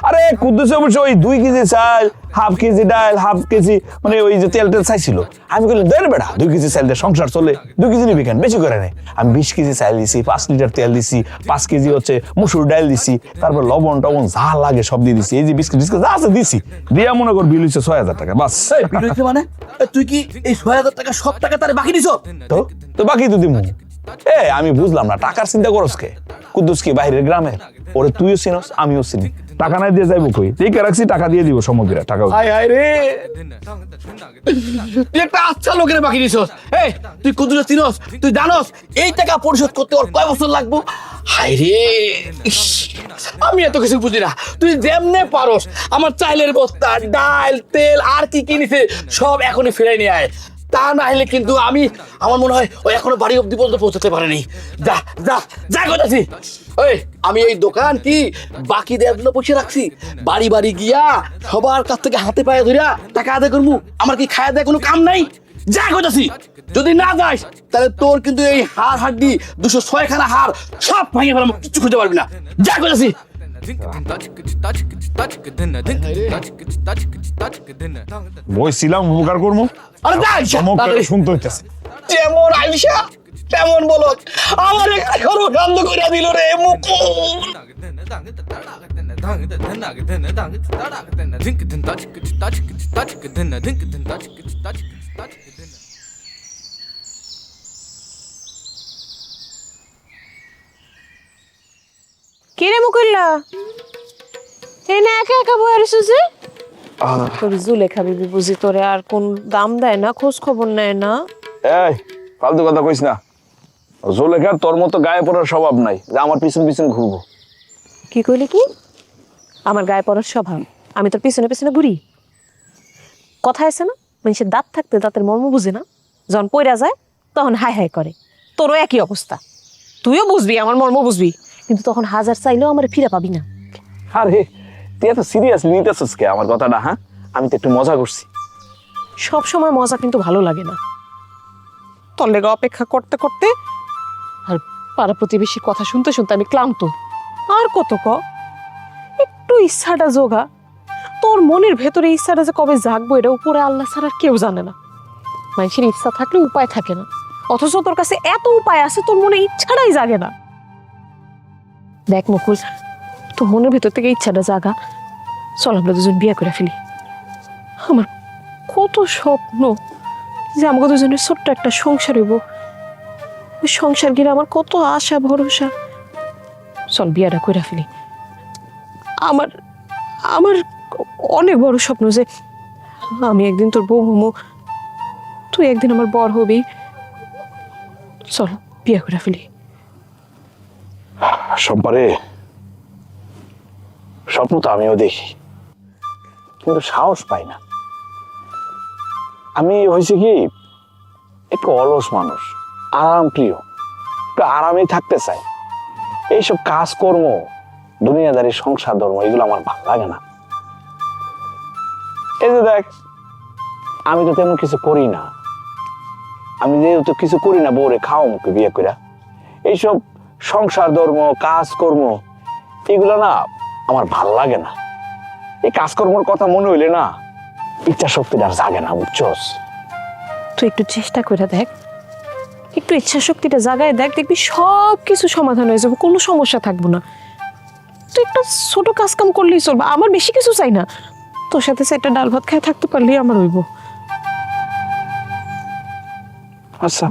আরে কুদ্দুসে অবশ্য ওই 2 কেজি চাল, হাফ কেজি ডাল, হাফ কেজি মানে ওই যে তেল চাইছিল। আমি বললাম দেন বেটা, 2 কেজি চাল দিয়ে সংসার চলে, 2 কেজি নিবি কেন, বেশি করে নেই। আমি 20 কেজি চাল দিছি, 5 লিটার তেল দিছি, 5 কেজি হচ্ছে মুসুর ডাল দিছি, তারপর লবণ টবণ যা লাগে সব দিয়ে দিছি, এই যে বিস্কুট যা আছে দিছি, দিয়া মনে কর বিল হচ্ছে 6000 টাকা বাস। বিল হইছে মানে? তুই কি এই 6000 টাকা সব টাকা তারে বাকি দিছ? তো বাকি তো দিমু। আমি বুঝলাম না, টাকার চিন্তা করস কে? কুদ্দুস কি বাইরের গ্রামের? ওরে তুইও চিনস, আমিও চিনি, টাকা নাই দিয়ে যাইব কই? ঠিক রাখছি, টাকা দিয়ে দিব সমগ্র টাকা। হায় হায় রে, তুই একটা আচ্ছা লোকের বাকি দিছস। এই তুই কুদ্দুস চিনস? তুই জানস এই টাকা পরিশোধ করতে ওর কয় বছর লাগবো? হায় রে ইস, আমি এত কিছু বুঝি না, তুই যেমনে পারস আমার চাইলের বস্তা, ডাল, তেল আর কি কিনেছে সব এখনই ফিরাই নিয়ে আয়। তা না হলে কিন্তু আমার মনে হয় ও এখনো বাড়ি অব্দি পর্যন্ত পৌঁছাতে পারেনি। যা যা যা করতেছি। ওই আমি এই দোকান কি বাকি দেওয়ার জন্য বসে রাখছি? বাড়ি বাড়ি গিয়া সবার কাছ থেকে হাতে পায়ে ধরিয়া টাকা আদায় করবো। আমার কি খায়া দেয় কোনো কাম নাই? যা করতেছি। যদি না যাস তাহলে তোর কিন্তু এই হাড় হাড্ডি 206 খানা হাড় সব ভাঙে ফেলাম, কিচ্ছু খুঁজে পারবি না। যা করতেছি। বইছিলাম উপকার করবো, আরে যা আইসা, তাড়াতাড়ি। শুনতে হইতেছে। যেমন আইসা তেমন বলত আমার ঘরও বন্ধ করে দিল রে মুকুল। কিরে মুকুল্লা, এই না একা একা বয়ে রইছিস যে? তোর জুলেখা বিবি বুঝি তোরে আর কোন দাম দেয় না, খোঁজ খবর নেয় না? এই ফালতু কথা কইস না। জোলেখার তোর মতো গায়ে পড়ার স্বভাব নাই যে আমার পিছন পিছন ঘুরবো। কি কইলি কি? আমার গায়ে পড়ার স্বভাব, আমি তোর পিছনে পিছনে ঘুরি? কথা আছে না, মানুষের দাঁত থাকতে দাঁতের মর্ম বুঝে না, যখন পইরা যায় তখন হাই হাই করে। তোরও একই অবস্থা, তুইও বুঝবি আমার মর্ম বুঝবি, কিন্তু তখন হাজার চাইলেও আমার ফিরে পাবি না। আরে তুই এত সিরিয়াসলি নিতেছিস কে আমার কথাটা? হ্যাঁ, আমি তো একটু মজা করছি। সব সময় মজা কিন্তু ভালো লাগে না, তোর লেগে অপেক্ষা করতে করতে আর পাড়া প্রতিবেশীর কথা শুনতে শুনতে আমি ক্লান্ত। আর কত একটু ইচ্ছাটা জোগা, তোর মনের ভেতরে ইচ্ছাটা যে কবে জাগবো এটা উপরে আল্লাহ ছাড়া আর কেউ জানে না। মানুষের ইচ্ছা থাকলে উপায় থাকে না, অথচ তোর কাছে এত উপায় আছে, তোর মনে ইচ্ছাটাই জাগে না। দেখ মুকুল, তোর মনের ভেতর থেকে ইচ্ছাটা জাগা, চল আমরা দুজন বিয়ে করে ফেলি। আমার কত স্বপ্ন যে আমাকে দুজনের ছোট্ট একটা সংসার হইব, ওই সংসার ঘিরে আমার কত আশা ভরসা। চল বিয়াটা করে ফেলি। আমার আমার অনেক বড় স্বপ্ন যে আমি একদিন তোর বউ হমো, তুই একদিন আমার বর হবি। চল বিয়ে করে ফেলি। সম্পারে, স্বপ্ন তো আমিও দেখি, কিন্তু সাহস পাই না। আমি হয়েছে কি একটু অলস মানুষ, আরাম প্রিয়, একটু আরামেই থাকতে চাই। এইসব কাজকর্ম, দুনিয়াদারি, সংসার ধর্ম, এগুলো আমার ভালো লাগে না। এই যে দেখ, আমি তো তেমন কিছু করি না। আমি যেহেতু কিছু করি না, বউরে খাও মুখে বিয়ে করে, এইসব সংসার ধর্ম, কাজকর্ম, এগুলো না আমার ভাল লাগে না। এই কাজকর্মের কথা মনে হইলে না ইচ্ছা শক্তিটা আর জাগে না, বুঝছস? তুই একটু চেষ্টা করে দেখ, একটু ইচ্ছা শক্তিটা জাগায় দেখ, দেখবি সব কিছু সমাধান হয়ে যাবে, কোনো সমস্যা থাকবো না। তুই একটা ছোট কাজ কাম করলেই চলবে, আমার বেশি কিছু চাই না। তোর সাথে একটা ডাল ভাত খায় থাকতে পারলেই আমার হইব। আচ্ছা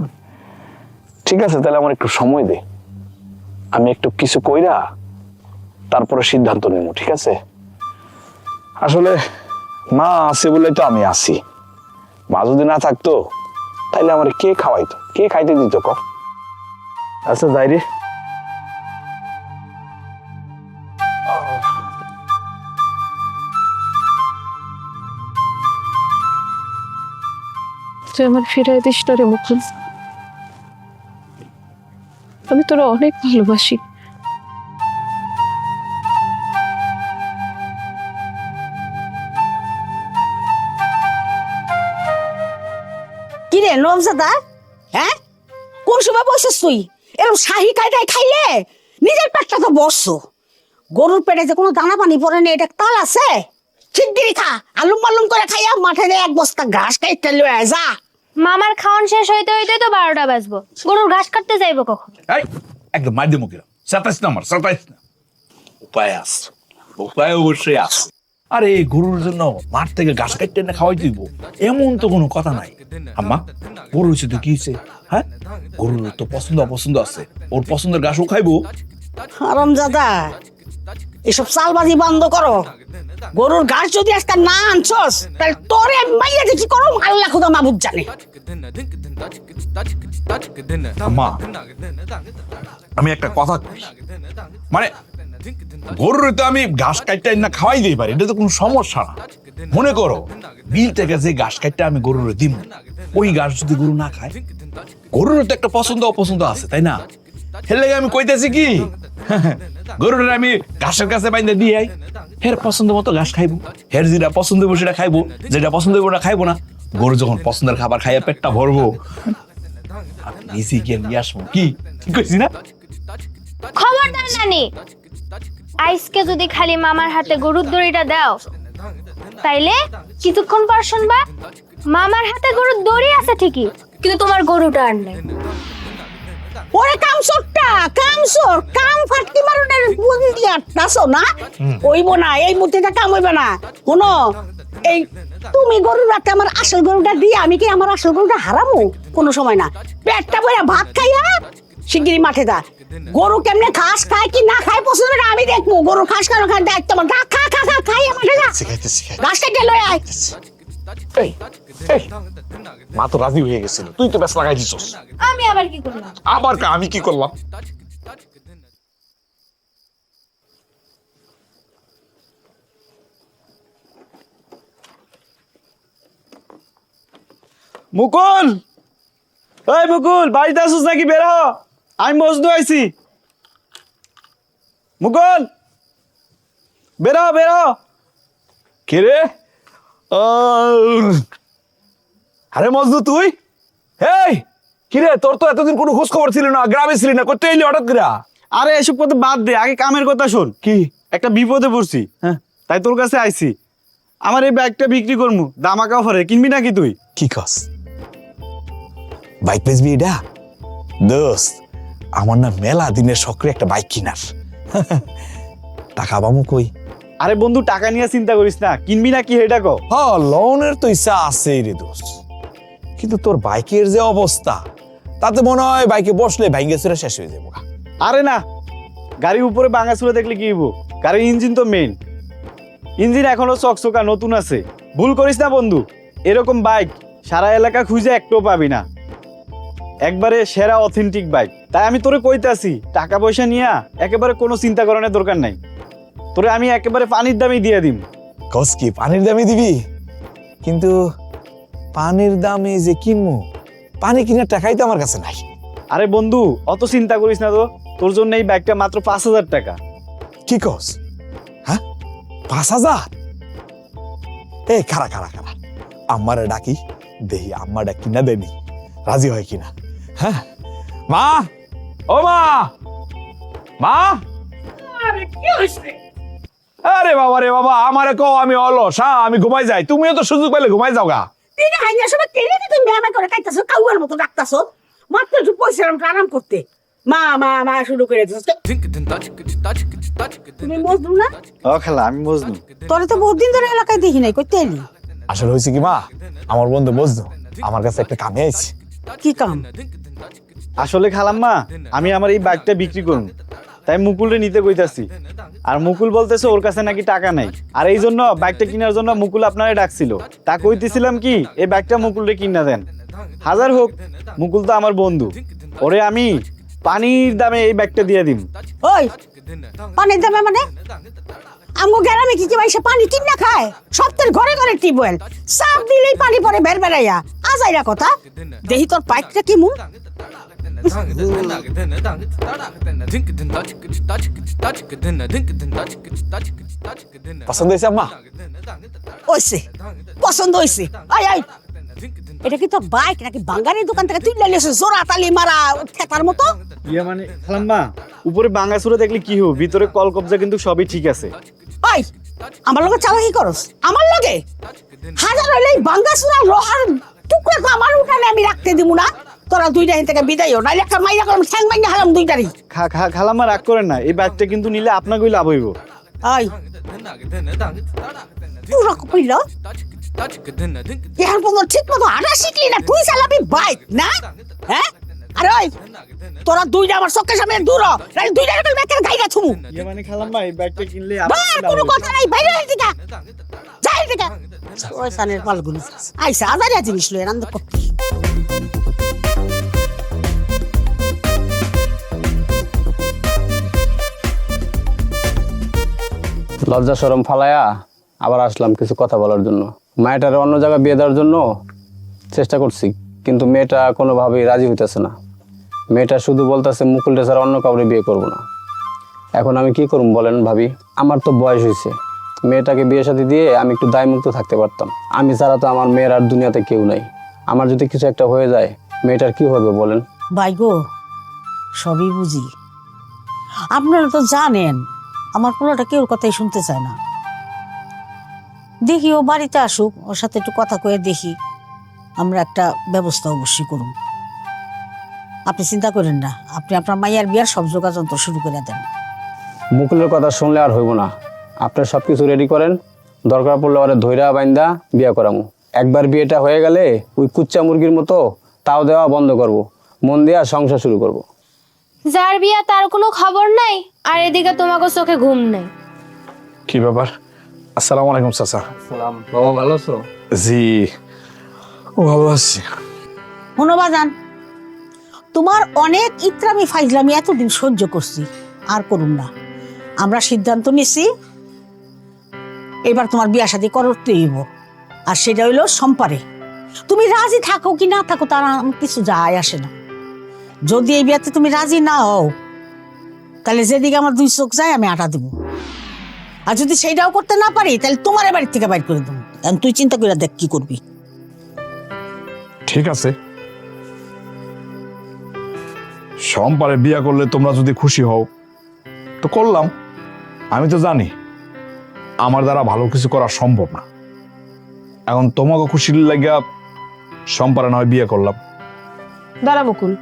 ঠিক আছে, তাহলে আমার একটু সময় দে, আমি একটু কিছু কইরা তারপরে সিদ্ধান্ত নেব, ঠিক আছে? আসলে মা আছে বলে তো আমি আছি, মা যদি না থাকতো তাইলে আমার কে খাওয়াইতো, কে খাইতে দিত ক? আচ্ছা যাই রে। তুই আমার ফিরাই দিস না রে মুকুল, আমি তোরা অনেক ভালোবাসি। কিরে নবজাদা, হ্যাঁ কোন সময় বসেছ তুই? এরকম শাহি কায়দায় খাইলে নিজের পেটটা তো বসছো। গরুর পেটে যে কোনো দানা পানি পড়ে নেই, এটা তাল আছে? শিগগিরই খা, আলুম মালুম করে খাইয়া মাঠে এক বস্তা ঘাস খাইতে লয়ে যা। মামার খাওয়ান শেষ হইতে হইতে তো 12টা বাজবো, গরুর ঘাস কাটতে যাইবো কখন? এই একদম মার দিমু কিরা, 27 নম্বর 27 না। উপায় আছে, উপায় অবশ্যই আছে। আরে গরুর জন্য মাঠ থেকে ঘাস কাটতে না খাওয়াই দিব, এমন তো কোনো কথা নাই। আম্মা, গরু হচ্ছে তো কি হয়েছে? হ্যাঁ, গরুর তো পছন্দ অপছন্দ আছে, ওর পছন্দের ঘাস ও খাইবো। আরামজাদা, এসব চালবাজি বন্ধ করো। গরুর ঘাস যদি আজকে না আনছস তাহলে তোরে মাইয়া দেখি করো আল্লাহ খুদা মাবুদ জানে। আম্মা আমি একটা কথা কই, মানে গরুর তো আমি ঘাস কাটতে না খাওয়াই দিই পারি, এটা তো কোনো সমস্যা না। মনে করো বিল থেকে যে ঘাস কাটতে আমি গরুর দিব, ওই ঘাস যদি গরু না খায়, গরুর তো একটা পছন্দ অপছন্দ আছে তাই না? এর লাগে আমি কইতেছি কি গরুর আমি ঘাসের কাছে বাইন্দা দিয়ে আই, হের পছন্দ মতো ঘাস খাইবো, হের যেটা পছন্দ হইব সেটা খাইবো, যেটা পছন্দ হইব না খাইবো না। গরু যখন পছন্দের খাবার খাইয়া পেটটা ভরবো, আমি নিজে গিয়ে নিয়ে আসবো। কি ঠিক কইছি না? খবরদার নানি, আইসকে যদি খালি মামার হাতে গরুর দড়িটা দাও, তাইলে কিছুক্ষণ পর শুনবা মামার হাতে গরুর দড়ি আছে ঠিকই, কিন্তু তোমার গরুটা আর নাই। ওরে কামসরটা কামসর কাম ফাটকি মারনের বুদ্ধি দিয়া নাসো না হইব না, এই মুহূর্তে কাম হইবে না। শোনো, এই তুমি গরুর রাতে আমার আসল গরুটা দিয়ে আমি কি আমার আসল গরুটা হারামো? কোনো সময় না। পেটটা বইরা ভাত খাইয়া শিগগিরি মাঠে যা। গরু কেমনে ঘাস খায় কি না খায় পছন্দ না আমি দেখবো। গরু ঘাস খাওয়ার খায় দায়িত্ব আমার। খা খা খা খাই মাঠে যা, ঘাস কেটে লয়ে আয়। মা তো রাজি হয়ে গেছিল, তুই তো ব্যাস লাগাই দিছস। আমি আবার কি করলাম? আবার আমি কি করলাম? মুকুল, ওই মুকুল, বাড়িতে আসুস নাকি? বের হ, আমি মজনু আইছি। মুকুল বের হ, বের হ। কে রে? আরে মজনু তুই? এই কি রে, তোর তো এতদিন কোনো খোঁজ খবর ছিল না, গ্রামে ছিলি না, করতে এলি হঠাৎ করে? আরে এসব কথা বাদ দে, আগে কামের কথা শোন। কি? একটা বিপদে পড়ছি, হ্যাঁ তাই তোর কাছে আইছি। আমার এই ব্যাগটা বিক্রি করমু দামাকা অফারে, কিনবি নাকি তুই? কি কস? বাইক বেচবি? এটা দোস্ত আমার না মেলা দিনের শখরে একটা বাইক কিনার। টাকা পাবো কই? আরে বন্ধু, টাকা নিয়ে চিন্তা করিস না, কিনবি নাকি এটা কো। হ্যাঁ লোনের তো ইচ্ছা আছে রে দোস্ত, কিন্তু তোর বাইকের যে অবস্থা, তাতে মনে হয় বাইকে বসলে ভাঙ্গে চুরে শেষ হয়ে যাবো। আরে না, গাড়ির উপরে ভাঙা চুরে দেখলে কি হইব? গাড়ির ইঞ্জিন তো মেইন, ইঞ্জিন এখনো চকচকা নতুন আছে। ভুল করিস না বন্ধু, এরকম বাইক সারা এলাকা খুঁজে একটাও পাবি না, একবারে সেরা অথেন্টিক বাইক। তাই আমি তোরে কইতাছি, টাকা পয়সা নিয়া একেবারে কোনো চিন্তা করানোর দরকার নাই, তোরে আমি একেবারে পানির দামই দিয়ে দিম। কস কি পানির দামে দিবি? কিন্তু পানির দামে যে কিনবো, পানি কিনার টাকাই তো আমার কাছে নাই। আরে বন্ধু, অত চিন্তা করিস না তো, তোর জন্য এই বাইকটা মাত্র 5,000 টাকা। কি কস? হ্যাঁ 5,000? এ খারা খারা খারা, আমারে ডাকি দেহি, আম্মা ডাকি না দেনি, রাজি হয় কিনা। হ্যাঁ মা, ও মা, মা। আরে বাবা রে বাবা, আমারে কও আমি অলস, হ্যাঁ আমি ঘুমাই যাই, তুমিও তো সুযোগ পেলে ঘুমাই যাও গা। তিন হাইয়া সব কেড়ে তুমি মেমা করে খাইতাছো, কাউয়ার মতো ডাকতাছো। মাত্র একটু পয়সা আরাম করতে মা মা মা শুরু করে দিছো। তুমি মজনু না? ও খালা, আমি মজনু। তোরে তো বহুত দিন ধরে এলাকায় দেখি নাই, কইতে এলি? আসলে হয়েছে কি মা, আমার বন্ধু বুঝতো আমার কাছে একটা কামে আইছে। কি কাম? আসলে খালাম্মা, আমি আমার এই বাইকটা বিক্রি করুন, তাই মুকুলরে নিতে কইতাছি। আর মুকুল বলতেছে ওর কাছে নাকি টাকা নাই, আর এই জন্য বাইকটা কেনার জন্য মুকুল আপনারে ডাকছিল। তা কইতেছিলাম কি, এই বাইকটা মুকুলরে কিনা দেন। হাজার হোক, মুকুল তো আমার বন্ধু, ওরে আমি পানির দামে এই বাইকটা দিয়ে দিম। ওই পানির দামে মানে? আমগো গ্রামে কি ভাই সে পানি কিনা খায়? সপ্তাহের ঘরে ঘরে টিউবওয়েল, সাপ দিলেই পানি পড়ে বের বেড়াইয়া। আজাইরা কথা, দেহি তোর পাইপটা কি মুখ। পছন্দ হয়েছে আম্মা? ওইছে পছন্দ হইছে। আই আই, এটা কি তোর বাইক নাকি বাঙ্গারির দোকান থেকে তুই লাইলেছিস জোড়া তালি মারা খেতার মতো? ইয়া মানে খালাম্মা, উপরে বাঙ্গাসুরা দেখলে কি হবে, ভিতরে কল কবজা কিন্তু সবই ঠিক আছে। ওই আমার লগে চালাকি করস? আমার লগে হাজার হইলেই বাঙ্গাসুরা লোহার টুকরা তো আমার উঠানে আমি রাখতে দিব না। তোরা দুইটা এখান থেকে বিদায় হও, নাইলে একটা মাইরা করলাম ঠ্যাং মাইরা হালাম দুইটারই। খালাম্মা রাগ করেন না, এই বাইকটা কিন্তু নিলে আপনাকেই লাভ হইব। আই পুরো কইল এখন পর্যন্ত ঠিক মতো হাঁটা শিখলি না, তুই চালাবি বাইক না? হ্যাঁ আরে ওই তোরা দুইটা আমার চোখের সামনে দূর হ, নাহলে দুইটা এরকম ব্যাগের গাইরা থুমু। ইয়ে মানে খালাম ভাই ব্যাগটা কিনলে ধর, কোনো কথা নাই, বাইরে হয়ে থেকে যাই থেকে ওই সানের পালগুলো আইসা আজারিয়া জিনিস লয়ে রান্না করতে। লজ্জা শরম ফালায়া আবার আসলাম কিছু কথা বলার জন্য। মেয়েটারে অন্য জায়গায় বিয়ে দেওয়ার জন্য চেষ্টা করছি, কিন্তু মেয়েটা কোনোভাবেই রাজি হইতেছে না। মেয়েটা শুধু বলতেছে মুকুলটা ছাড়া অন্য কাউরে বিয়ে করব না। এখন আমি কি করব বলেন ভাবি? আমার তো বয়স হয়েছে, মেয়েটাকে বিয়ে শাদী দিয়ে আমি একটু দায়মুক্ত থাকতে পারতাম। আমি ছাড়া তো আমার মেয়ের আর দুনিয়াতে কেউ নাই। আমার যদি কিছু একটা হয়ে যায় মেয়েটার কি হবে বলেন? ভাই গো, সবই বুঝি, আপনারা তো জানেন আমার পোলাটা কেউ কথাই শুনতে চায় না। দেখি ও বাড়িতে আসুক, ওর সাথে একটু কথা কয়ে দেখি, আমরা একটা ব্যবস্থা অবশ্যই করুন। আপনি চিন্তা করেন না, আপনি আপনার মাইয়ার বিয়ার সব যোগাযন্ত্র শুরু করে দেন। মুকুলের কথা শুনলে আর হইব না। আপনি সব কিছু রেডি করেন, দরকার পড়লে ওরে ধৈরা বাইন্দা বিয়া করামু। একবার বিয়েটা হয়ে গেলে ওই কুচ্চা মুরগির মতো তাও দেওয়া বন্ধ করব, মন দেওয়া সংসার শুরু করব। যার বিয়া তার কোনো খবর নাই, আর এদিকে তোমাকে চোখে ঘুম নাই। কি ব্যাপার? আসসালামু আলাইকুম চাচা। সালাম বাবা, ভালো আছো? জি, ও ভালো আছি। শোনো বাজান, তোমার অনেক ইত্রামি ফাইজলামি এতদিন সহ্য করছি, আর করুন না। আমরা সিদ্ধান্ত নিছি এবার তোমার বিয়া শাদী করতে হইব, আর সেটা হইলো সম্পারে। তুমি রাজি থাকো কি না থাকো তার আমার কিছু যায় আসে না। যদি এই বিয়াতে তুমি রাজি না হও, তাহলে যেদিকে আমার দুই চোখ যায় আমি আটা দেবো। আর যদি সেইটাও করতে না পারি তাহলে তোমার বাড়ির থেকে বাইর করে দেবো। এখন তুই চিন্তা করে দেখ কি করবি। ঠিক আছে, সম্পারে বিয়া করলে তোমরা যদি খুশি হও তো করলাম। আমি তো জানি আমার দ্বারা ভালো কিছু করা সম্ভব না। এখন তোমাকে খুশির লাগিয়া সম্পারে নয় বিয়ে করলাম। দাঁড়া মুকুল,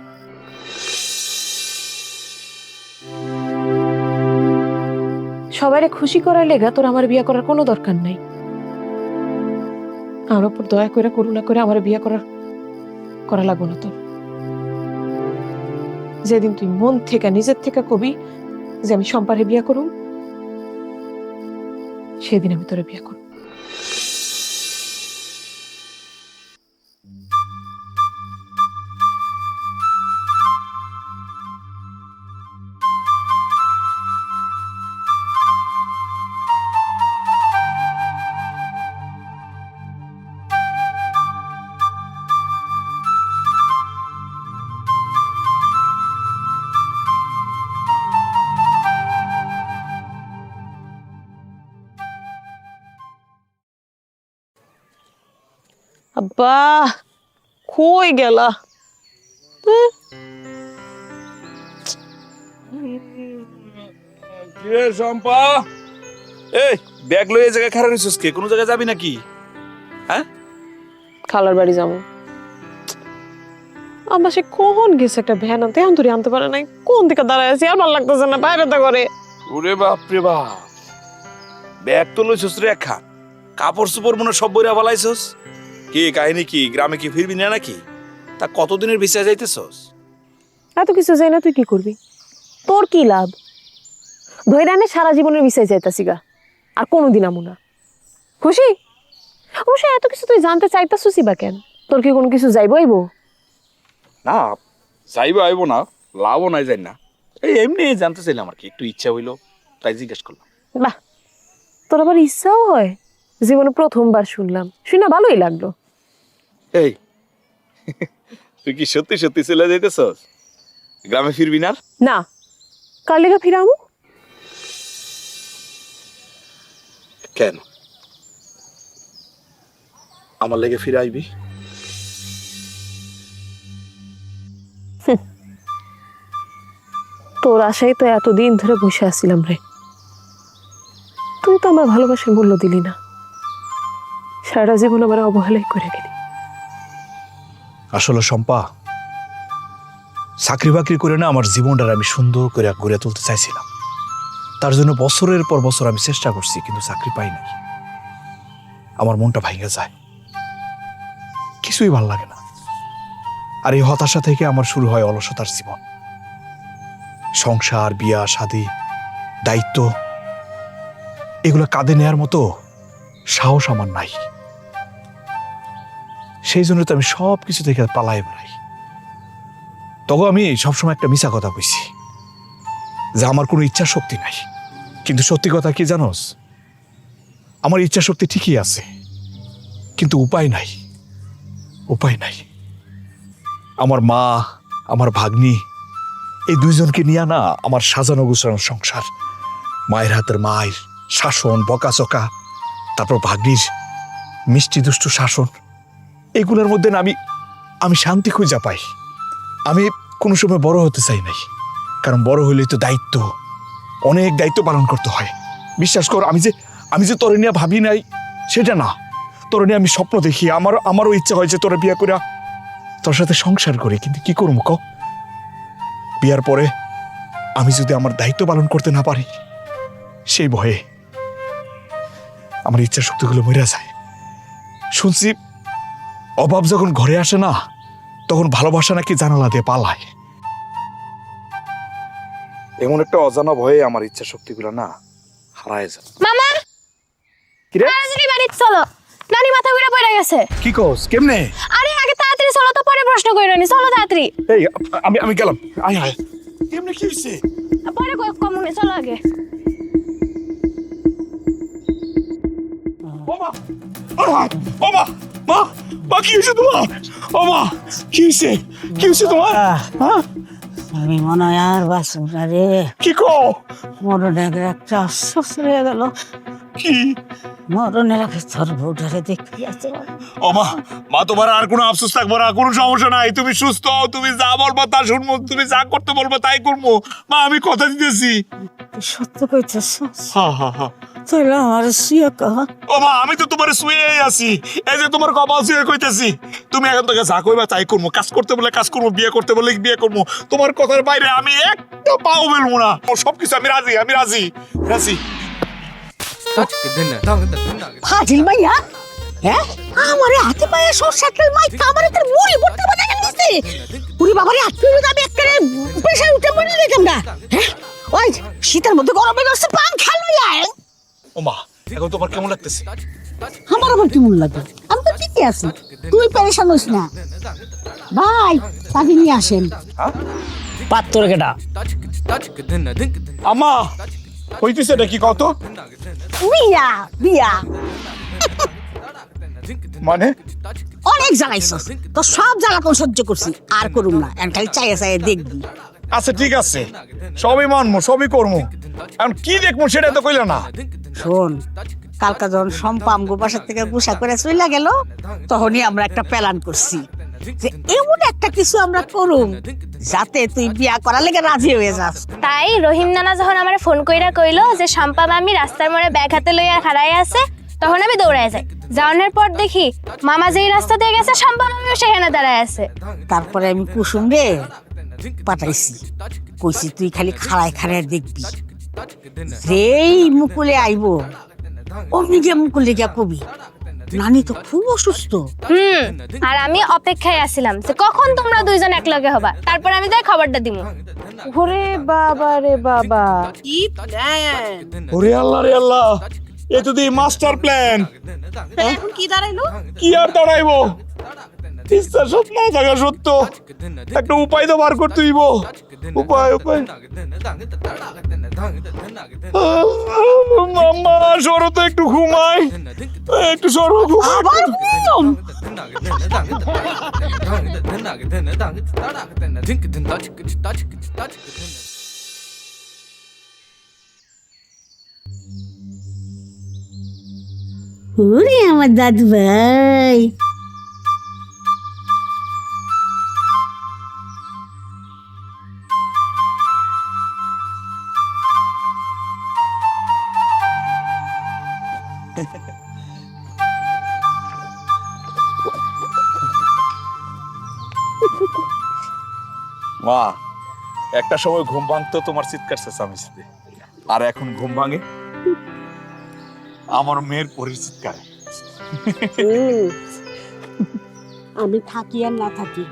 সবাইরে খুশি করার লেগা তোর আমার বিয়া করার কোনো দরকার নাই। আমার উপর দয়া করে করুণা করে আমার বিয়া করা লাগবো না তোর। যেদিন তুই মন থেকে নিজের থেকে কবি যে আমি সম্পারে বিয়া করুম, সেদিন আমি তোরে বিয়া করব। আব্বা কই গেলা? কিরে শম্পা, এই ব্যাগ লয়ে এই জায়গায় খারাপ হইছিস কে? কোন জায়গায় যাবি নাকি? হ্যাঁ, খালার বাড়ি যাবো। আব্বা সে কখন গেছে একটা ভ্যান আনতে, এখন তুই আনতে পারে নাই। কোন দিকে দাঁড়ায় আছি, আর ভালো লাগতেছে না, বাইরে তা করে। ওরে বাপ রে বাপ, ব্যাগ তো লইছস রে একা, কাপড় চোপড় মনে সব বইরা বলাইছস। কি কাহিনী কি? গ্রামে কি ফিরবি না নাকি? তা কতদিনের ভিসা যাইতেছস? এত কিছু যাই না, তুই কি করবি? তোর কি লাভ? ধৈরানে সারা জীবনের বিষয় যাইতাছি গা, আর কোনোদিন আমু না। খুশি? অবশ্য এত কিছু তুই জানতে চাইতাছিস বা কেন? তোর কি কোনো কিছু যাইব আইব? না যাইবো আইবো না, লাভও নাই যাই না, এই এমনি জানতে চাইলাম আর কি, একটু ইচ্ছা হইলো তাই জিজ্ঞেস করলাম। বাহ, তোর আবার ইচ্ছাও হয়? জীবনে প্রথমবার শুনলাম, শুনে ভালোই লাগলো। এই তুই কি সত্যি সত্যি চলে যাইতেছস? গ্রামে ফিরবি না? না, কার লেগা ফিরামু? কেন আমার লেগে ফিরে আইবি? তোর আশাই তো এতদিন ধরে বসে আসছিলাম রে। তুই তো আমার ভালোবাসার মূল্য দিলি না, সারা জীবন আমার অবহেলাই করে গেলি। আসলে শম্পা, চাকরি বাকরি করে না আমার জীবনটা আমি সুন্দর করে গড়ে তুলতে চাইছিলাম। তার জন্য বছরের পর বছর আমি চেষ্টা করছি, কিন্তু চাকরি পাই নাই। আমার মনটা ভাঙে যায়, কিছুই ভাল লাগে না। আর এই হতাশা থেকে আমার শুরু হয় অলসতার জীবন। সংসার, বিয়া, শাদী, দায়িত্ব এগুলো কাঁধে নেয়ার মতো সাহস আমার নাই। সেই জন্য তো আমি সব কিছু থেকে পালাই বেড়াই। তখন আমি সবসময় একটা মিছা কথা কইছি যে আমার কোনো ইচ্ছা শক্তি নাই। কিন্তু সত্যি কথা কি জানোস, আমার ইচ্ছা শক্তি ঠিকই আছে, কিন্তু উপায় নাই। উপায় নাই। আমার মা, আমার ভাগ্নি, এই দুইজনকে নিয়ে না আমার সাজানো গুছানো সংসার। মায়ের হাতের মায়ের শাসন, বকাচকা, তারপর ভাগ্নির মিষ্টি দুষ্টু শাসন, এগুলোর মধ্যে না আমি শান্তি খুঁজে পাই। আমি কোনো সময় বড় হতে চাই নাই, কারণ বড় হইলে তো দায়িত্ব, অনেক দায়িত্ব পালন করতে হয়। বিশ্বাস কর, আমি যে তোরে নিয়ে ভাবি নাই সেটা না, তোরে নিয়ে আমি স্বপ্ন দেখি। আমারও ইচ্ছা হয় যে তোরা বিয়া করে তোর সাথে সংসার করি। কিন্তু কি করবো ক? বিয়ার পরে আমি যদি আমার দায়িত্ব পালন করতে না পারি, সেই ভয়ে আমার ইচ্ছা শক্তিগুলো মরে যায়। শুনছি অভাব যখন ঘরে আসে না, তখন ভালোবাসা নাকি জানালা দিয়ে পালায়। এমন একটা অজানা ভয়ে আমার ইচ্ছা শক্তিগুলো না হারায় যায়। মামা কিরে তাড়াতাড়ি বাড়িতে চলো, নানি মাথা ঘুরে পড়ে গেছে। কি কস? কেমনে? আরে আগে তাড়াতাড়ি চলো, তো পরে প্রশ্ন কইরনি, চলো তাড়াতাড়ি। এই আমি গেলাম। আয় আয়। কেমনে কি হইছে? পরে কমনে, চলো আগে। ওমা! ওমা! মা! মা কি হইছে তোমার? ওমা! কি হইছে? কি হইছে তোমার? হ্যাঁ? আমি মনে হয় আর বাঁচব না রে। কি কো? মরণের একটা আশ্বাস হয়ে গেল। কি? মরণের আগে তোর বউটারে দেখতে আছে। ওমা! মা, তোমার আর কোনো আফসোস থাকবে না, কোনো সমস্যা নাই। তুমি সুস্থ, তুমি যা বলবা তা শুনবো, তুমি যা করতে বলবা তাই করবো। মা, আমি কথা দিতেছি। তুই সত্য কইতেছ? হ্যাঁ হ্যাঁ হ্যাঁ। তাহলে আমার শুয়ে কহ। ওমা, আমি তো তোমার শুয়েই আছি। এই যে তোমার কপাল শুয়ে কইতেছি। তুমি এখন থেকে যা কইবা তাই করবো। কাজ করতে বলে কাজ করবো, বিয়ে করতে বলে বিয়ে করবো। তোমার কথার বাইরে আমি একটা পাও ফেলবো না। সবকিছু আমি রাজি, আমি রাজি রাজি। ফাজিল মাইয়া, হ্যাঁ আমারে হাতে পায়ে সরষের তেল মাই আমারে তোর মুড়ি ভর্তি বানাই দিছে। পুরি বাবারে হাত ফিরে যাবে একবারে প্রেসার উঠে মরে যেতাম না। হ্যাঁ ওই শীতের মধ্যে গরমে গেছে পান খালো যায়। ওমা, এখন তোমার কেমন লাগতেছে? আমার আবার কেমন লাগে? আমি তো ঠিকই আছি, তুই পেরেশান হইস না। ভাই তাকে নিয়ে আসেন। পাত্তর কেটা আমা, হইতেছে নাকি কত? বিয়া বিয়া মানে অনেক জ্বালাইছস, তো সব জ্বালা কোন সহ্য করছি, আর করুম না। এখন খালি চাইয়া চাইয়া দেখবি। আচ্ছা ঠিক আছে, সবই মানবো, সবই করবো। এখন কি দেখবো সেটা তো কইলা না। শোন, কালকা যখন সম্পা আমগো বাসা থেকে পোশাক করে চলে গেল, তখনই আমরা একটা প্ল্যান করছি যে এমন একটা কিছু আমরা করুম যাতে তুই বিয়া করার লেগে রাজি হয়ে যাস। তাই রহিম নানা যখন আমার ফোন কইরা কইলো যে শাম্পা মামি রাস্তার মোড়ে ব্যাগ হাতে লইয়া খাড়াই আছে, তখন আমি দৌড়ায় যাই। যাওয়ানোর পর দেখি মামা যেই রাস্তা দিয়ে গেছে, শাম্পা মামিও সেখানে দাঁড়ায় আছে। তারপরে আমি কুসুম রে পাঠাইছি, কইছি তুই খালি খাড়ায় খাড়ায় দেখবি, যেই মুকুলে আইব অমনি গিয়া মুকুলে গিয়া কবি নানি তো খুব অসুস্থ। আর আমি অপেক্ষায় আছিলাম যে কখন তোমরা দুইজন একলগে হবা, তারপর আমি যাই খবরটা দিমু। ওরে বাবা রে বাবা, ওরে আল্লাহ রে আল্লাহ, এ তো দি মাস্টার প্ল্যান। এখন কি দাঁড়াইলো? কি আর দাঁড়াইবো? ইচ্ছা সত্য না থাকা সত্য, একটা উপায় তো বার করতে হইব। উপায় উপায় মাম্মা, সরো তো, একটু ঘুমাই, একটু সরো, ঘুমাই। আবার ঘুম? ওরে আমার দাদু ভাই, মা, একটা সময় ঘুম ভাঙতো তোমার চিৎকার চেঁচামেচিতে, আর এখন ঘুম ভাঙে আমার মেয়ের পরের চিৎকারে। আমি থাকি আর না থাকি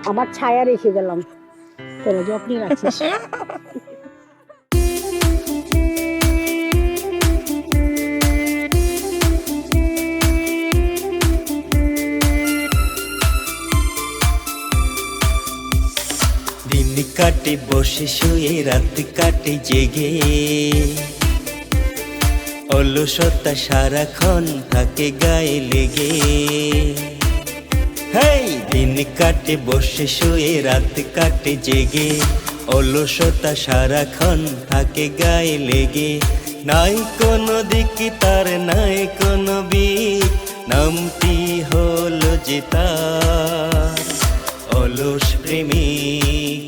আমার ছায়া রেখে গেলাম, তোরা যত্নে রাখিস। দিন কাটে বসে শুয়ে রাত কাটে জেগে অলসতা সারাক্ষণ থাকে গায়ে লেগে হেই দিন কাটে বসে শুয়ে রাত কাটে জেগে অলসতা সারাক্ষণ থাকে গায়ে লেগে নাই কোনো দিক তার নাই কোনো বিক নামটি হলো যে তার অলস প্রেমিক